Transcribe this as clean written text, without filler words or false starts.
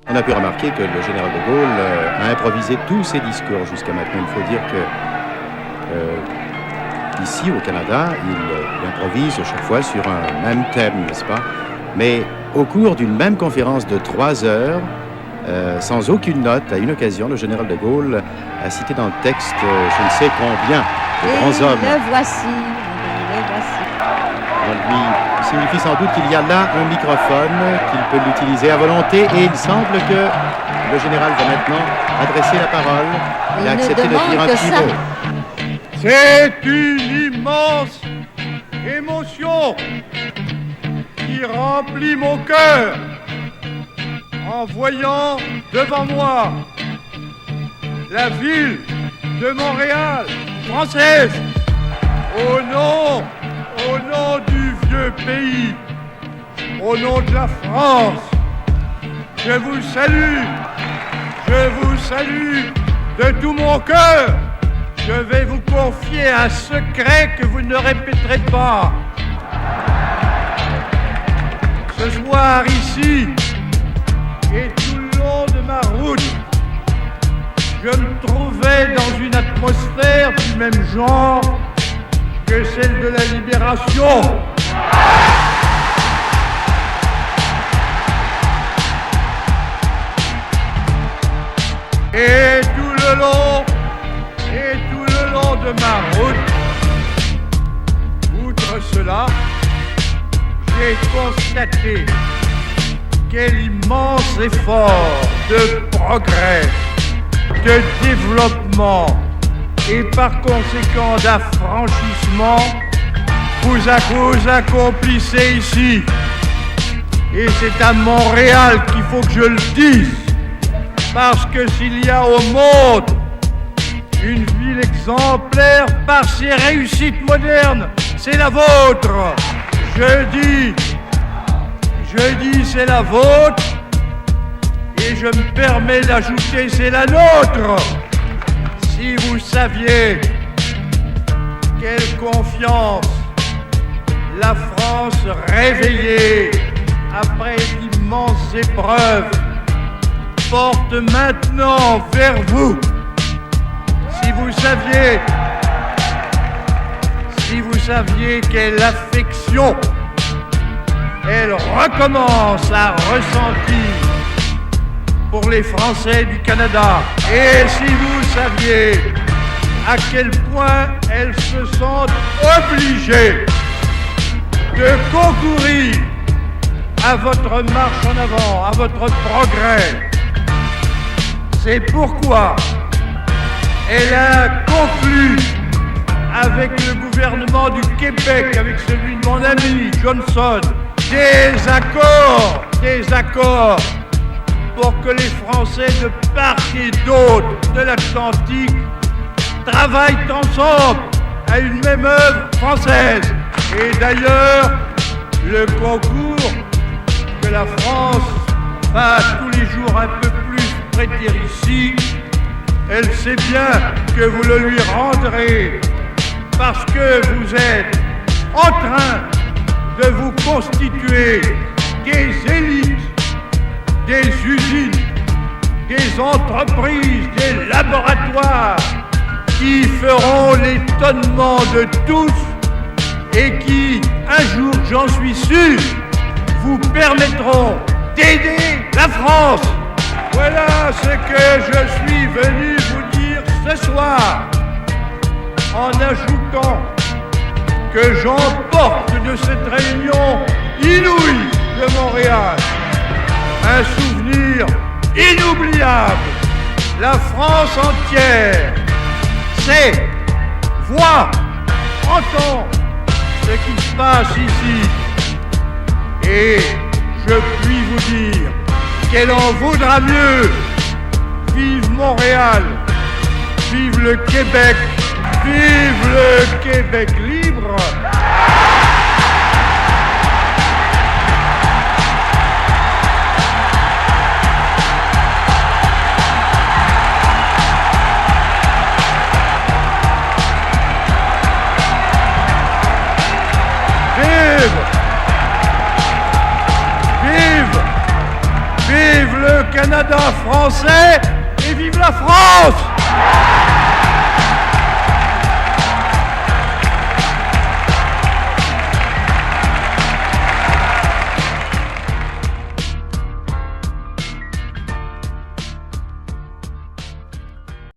On a pu remarquer que le général de Gaulle a improvisé tous ses discours jusqu'à maintenant. Il faut dire que ici, au Canada, il improvise chaque fois sur un même thème, n'est-ce pas? Mais au cours d'une même conférence de 3 heures, sans aucune note, à une occasion, le général de Gaulle a cité dans le texte je ne sais combien de grands hommes. Le voici. On lui signifie sans doute qu'il y a là un microphone, qu'il peut l'utiliser à volonté, et il semble que le général va maintenant adresser la parole. Il a accepté de dire un petit mot. C'est une immense émotion qui remplit mon cœur en voyant devant moi la ville de Montréal, française, au nom du vieux pays, au nom de la France. Je vous salue de tout mon cœur. Je vais vous confier un secret que vous ne répéterez pas. Ce soir ici, et tout le long de ma route, je me trouvais dans une atmosphère du même genre que celle de la libération. Et tout le long de ma route, outre cela, j'ai constaté quel immense effort de progrès, de développement et par conséquent d'affranchissement vous accomplissez ici. Et c'est à Montréal qu'il faut que je le dise, parce que s'il y a au monde une ville exemplaire par ses réussites modernes, c'est la vôtre. Je dis c'est la vôtre, et je me permets d'ajouter c'est la nôtre. Si vous saviez quelle confiance la France réveillée après d'immenses épreuves porte maintenant vers vous. Si vous saviez quelle affection elle recommence à ressentir pour les Français du Canada, et si vous saviez à quel point elle se sent obligée de concourir à votre marche en avant, à votre progrès. C'est pourquoi elle a conclu avec le gouvernement du Québec, avec celui de mon ami Johnson, des accords pour que les Français de part et d'autre de l'Atlantique travaillent ensemble à une même œuvre française. Et d'ailleurs, le concours que la France va tous les jours un peu plus prêter ici, elle sait bien que vous le lui rendrez, parce que vous êtes en train de vous constituer des élites, des usines, des entreprises, des laboratoires qui feront l'étonnement de tous et qui, un jour, j'en suis sûr, vous permettront d'aider la France. Voilà ce que je suis venu vous dire ce soir, en ajoutant que j'emporte de cette réunion inouïe de Montréal un souvenir inoubliable. La France entière sait, voit, entend ce qui se passe ici. Et je puis vous dire qu'elle en vaudra mieux. Vive Montréal, vive le Québec, vive le Québec libre. Vive le Canada français et vive la France!